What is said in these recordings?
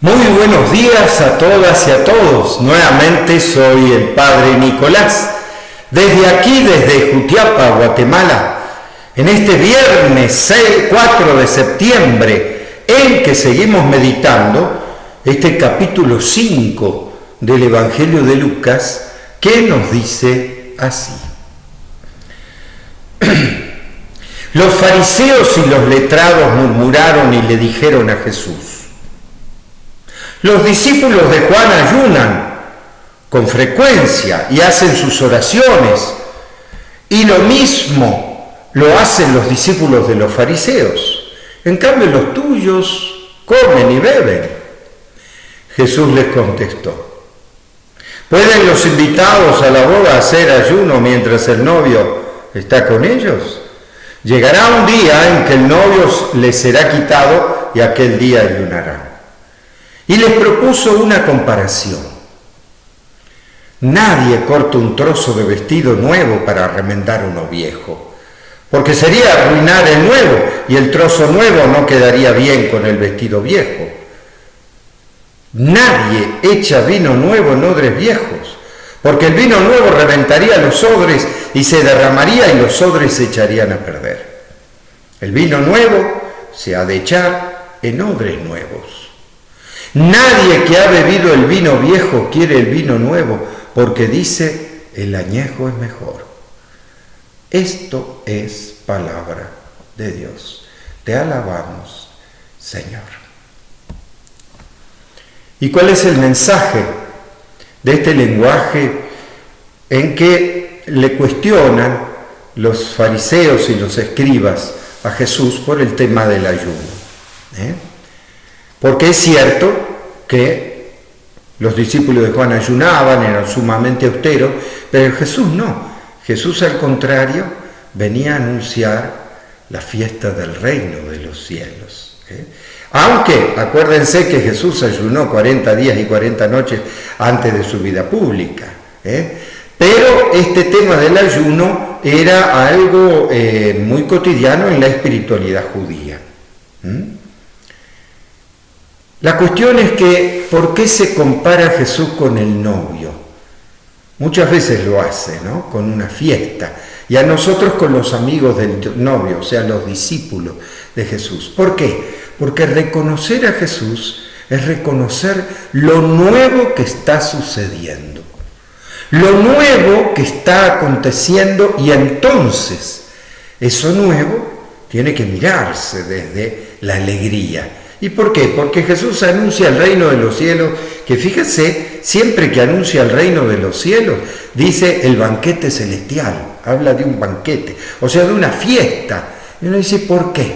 Muy buenos días a todas y a todos. Nuevamente soy el Padre Nicolás. Desde aquí, desde Jutiapa, Guatemala, en este viernes 4 de septiembre, en que seguimos meditando este capítulo 5 del Evangelio de Lucas, que nos dice así. Los fariseos y los letrados murmuraron y le dijeron a Jesús: los discípulos de Juan ayunan con frecuencia y hacen sus oraciones, y lo mismo lo hacen los discípulos de los fariseos. En cambio, los tuyos comen y beben. Jesús les contestó: ¿pueden los invitados a la boda hacer ayuno mientras el novio está con ellos? Llegará un día en que el novio les será quitado y aquel día ayunarán. Y les propuso una comparación. Nadie corta un trozo de vestido nuevo para remendar uno viejo, porque sería arruinar el nuevo y el trozo nuevo no quedaría bien con el vestido viejo. Nadie echa vino nuevo en odres viejos, porque el vino nuevo reventaría los odres y se derramaría y los odres se echarían a perder. El vino nuevo se ha de echar en odres nuevos. Nadie que ha bebido el vino viejo quiere el vino nuevo, porque dice: el añejo es mejor. Esto es palabra de Dios. Te alabamos, Señor. ¿Y cuál es el mensaje de este lenguaje en que le cuestionan los fariseos y los escribas a Jesús por el tema del ayuno? Porque es cierto que los discípulos de Juan ayunaban, eran sumamente austeros, pero Jesús no. Jesús, al contrario, venía a anunciar la fiesta del reino de los cielos. Aunque, acuérdense que Jesús ayunó 40 días y 40 noches antes de su vida pública. Pero este tema del ayuno era algo muy cotidiano en la espiritualidad judía. La cuestión es que, ¿por qué se compara Jesús con el novio? Muchas veces lo hace, ¿no? Con una fiesta. Y a nosotros con los amigos del novio, o sea, los discípulos de Jesús. ¿Por qué? Porque reconocer a Jesús es reconocer lo nuevo que está sucediendo. Lo nuevo que está aconteciendo, y entonces eso nuevo tiene que mirarse desde la alegría. ¿Y por qué? Porque Jesús anuncia el reino de los cielos, que fíjense, siempre que anuncia el reino de los cielos, dice el banquete celestial, habla de un banquete, o sea, de una fiesta. Y uno dice, ¿por qué?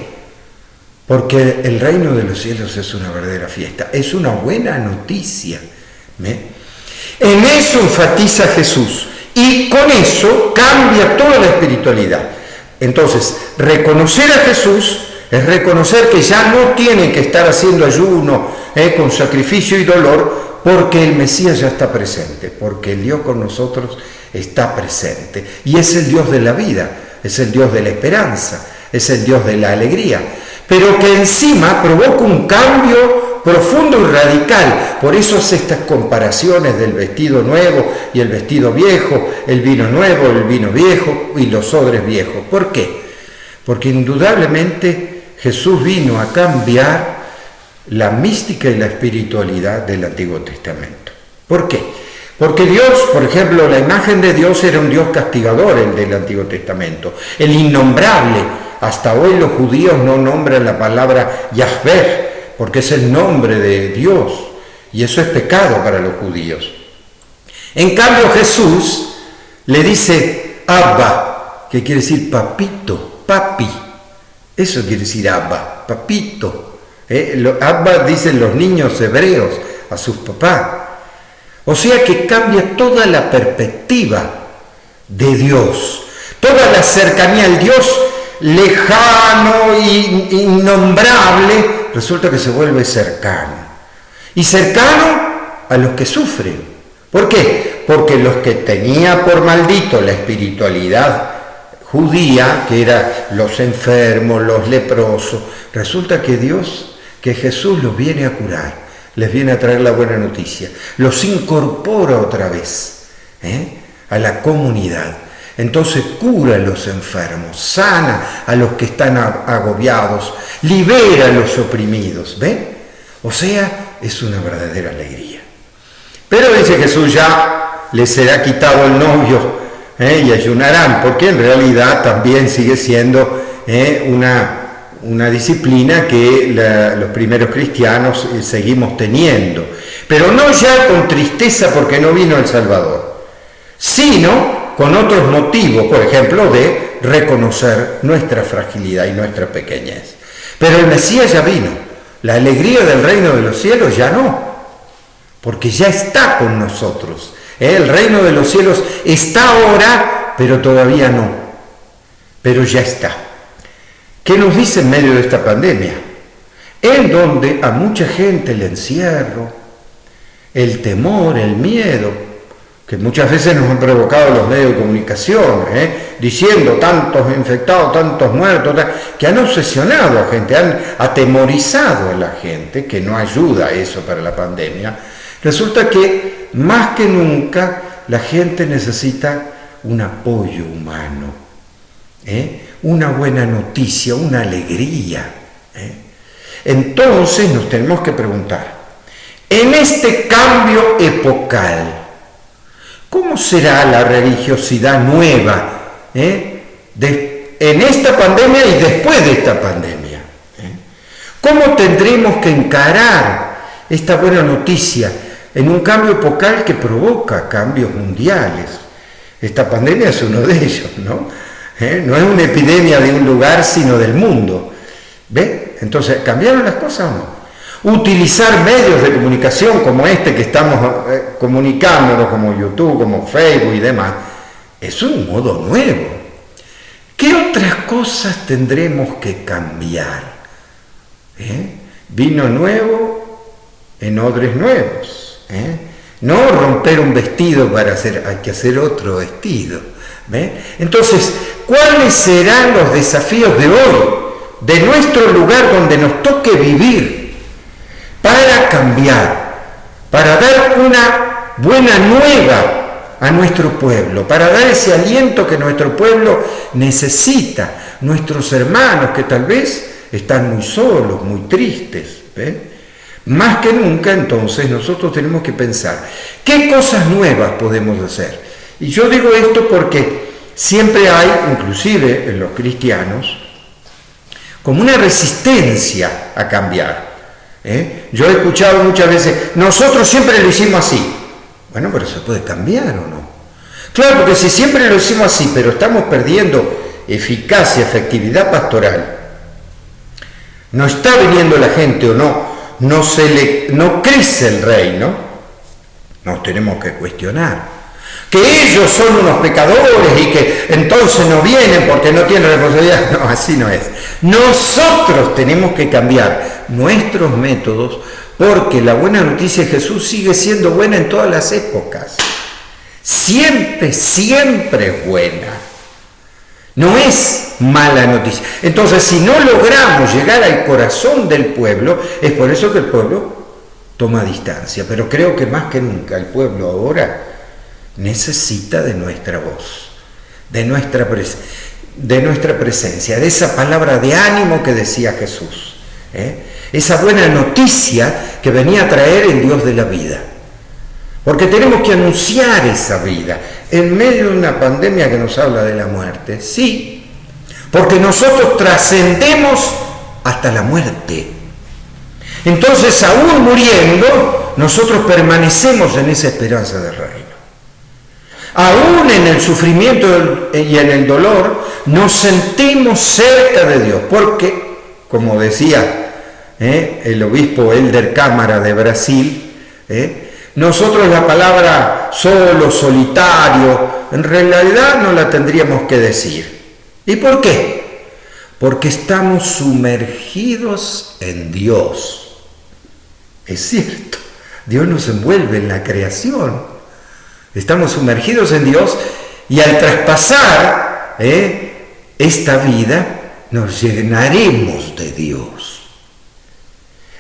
Porque el reino de los cielos es una verdadera fiesta, es una buena noticia. En eso enfatiza Jesús, y con eso cambia toda la espiritualidad. Entonces, reconocer a Jesús es reconocer que ya no tienen que estar haciendo ayuno con sacrificio y dolor, porque el Mesías ya está presente, porque el Dios con nosotros está presente. Y es el Dios de la vida, es el Dios de la esperanza, es el Dios de la alegría, pero que encima provoca un cambio profundo y radical. Por eso hace estas comparaciones del vestido nuevo y el vestido viejo, el vino nuevo, el vino viejo y los odres viejos. ¿Por qué? Porque indudablemente Jesús vino a cambiar la mística y la espiritualidad del Antiguo Testamento. ¿Por qué? Porque Dios, por ejemplo, la imagen de Dios era un Dios castigador, el del Antiguo Testamento, el innombrable. Hasta hoy los judíos no nombran la palabra Yahvé, porque es el nombre de Dios, y eso es pecado para los judíos. En cambio, Jesús le dice Abba, que quiere decir papito, papi. Eso quiere decir Abba, papito. Abba dicen los niños hebreos a sus papás. O sea que cambia toda la perspectiva de Dios, toda la cercanía al Dios lejano e innombrable, resulta que se vuelve cercano. Y cercano a los que sufren. ¿Por qué? Porque los que tenía por maldito la espiritualidad judía, que eran los enfermos, los leprosos, resulta que Jesús los viene a curar, les viene a traer la buena noticia, los incorpora otra vez a la comunidad. Entonces cura a los enfermos, sana a los que están agobiados, libera a los oprimidos, ¿ven? O sea, es una verdadera alegría. Pero dice Jesús, ya les será quitado el novio y ayunarán, porque en realidad también sigue siendo una disciplina que los primeros cristianos seguimos teniendo. Pero no ya con tristeza porque no vino el Salvador, sino con otros motivos, por ejemplo, de reconocer nuestra fragilidad y nuestra pequeñez. Pero el Mesías ya vino, la alegría del reino de los cielos ya no, porque ya está con nosotros. El reino de los cielos está ahora, pero todavía no, pero ya está. ¿Qué nos dice en medio de esta pandemia? En donde a mucha gente el encierro, el temor, el miedo, que muchas veces nos han provocado los medios de comunicación, diciendo tantos infectados, tantos muertos, que han obsesionado a gente, han atemorizado a la gente, que no ayuda eso para la pandemia. Resulta que más que nunca la gente necesita un apoyo humano, una buena noticia, una alegría. Entonces nos tenemos que preguntar, en este cambio epocal, ¿cómo será la religiosidad nueva en esta pandemia y después de esta pandemia? ¿Cómo tendremos que encarar esta buena noticia en un cambio epocal que provoca cambios mundiales? Esta pandemia es uno de ellos, ¿no? No es una epidemia de un lugar, sino del mundo. ¿Ve? Entonces, ¿cambiaron las cosas o no? Utilizar medios de comunicación como este que estamos comunicándonos, como YouTube, como Facebook y demás, es un modo nuevo. ¿Qué otras cosas tendremos que cambiar? Vino nuevo en odres nuevos. No romper un vestido para hay que hacer otro vestido. Entonces, ¿cuáles serán los desafíos de hoy, de nuestro lugar donde nos toque vivir, para cambiar, para dar una buena nueva a nuestro pueblo, para dar ese aliento que nuestro pueblo necesita, nuestros hermanos que tal vez están muy solos, muy tristes? Más que nunca, entonces, nosotros tenemos que pensar, ¿qué cosas nuevas podemos hacer? Y yo digo esto porque siempre hay, inclusive en los cristianos, como una resistencia a cambiar. Yo he escuchado muchas veces, nosotros siempre lo hicimos así. Bueno, pero ¿se puede cambiar o no? Claro, porque si siempre lo hicimos así, pero estamos perdiendo eficacia, efectividad pastoral, no está viniendo la gente o no crece el reino, nos tenemos que cuestionar. Que ellos son unos pecadores y que entonces no vienen porque no tienen responsabilidad. No, así no es. Nosotros tenemos que cambiar nuestros métodos porque la buena noticia de Jesús sigue siendo buena en todas las épocas. Siempre, siempre es buena. No es mala noticia. Entonces, si no logramos llegar al corazón del pueblo, es por eso que el pueblo toma distancia. Pero creo que más que nunca el pueblo ahora necesita de nuestra voz, de nuestra presencia, de esa palabra de ánimo que decía Jesús, esa buena noticia que venía a traer el Dios de la vida. Porque tenemos que anunciar esa vida en medio de una pandemia que nos habla de la muerte, sí, porque nosotros trascendemos hasta la muerte. Entonces, aún muriendo, nosotros permanecemos en esa esperanza del reino. Aún en el sufrimiento y en el dolor, nos sentimos cerca de Dios, porque, como decía el obispo Helder Câmara de Brasil, nosotros la palabra solo, solitario, en realidad no la tendríamos que decir. ¿Y por qué? Porque estamos sumergidos en Dios. Es cierto, Dios nos envuelve en la creación. Estamos sumergidos en Dios y al traspasar esta vida nos llenaremos de Dios.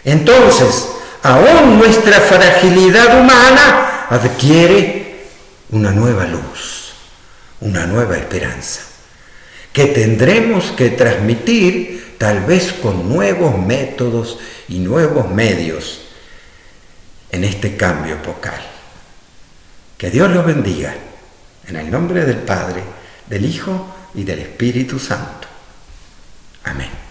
Entonces, aún nuestra fragilidad humana adquiere una nueva luz, una nueva esperanza, que tendremos que transmitir tal vez con nuevos métodos y nuevos medios en este cambio epocal. Que Dios los bendiga, en el nombre del Padre, del Hijo y del Espíritu Santo. Amén.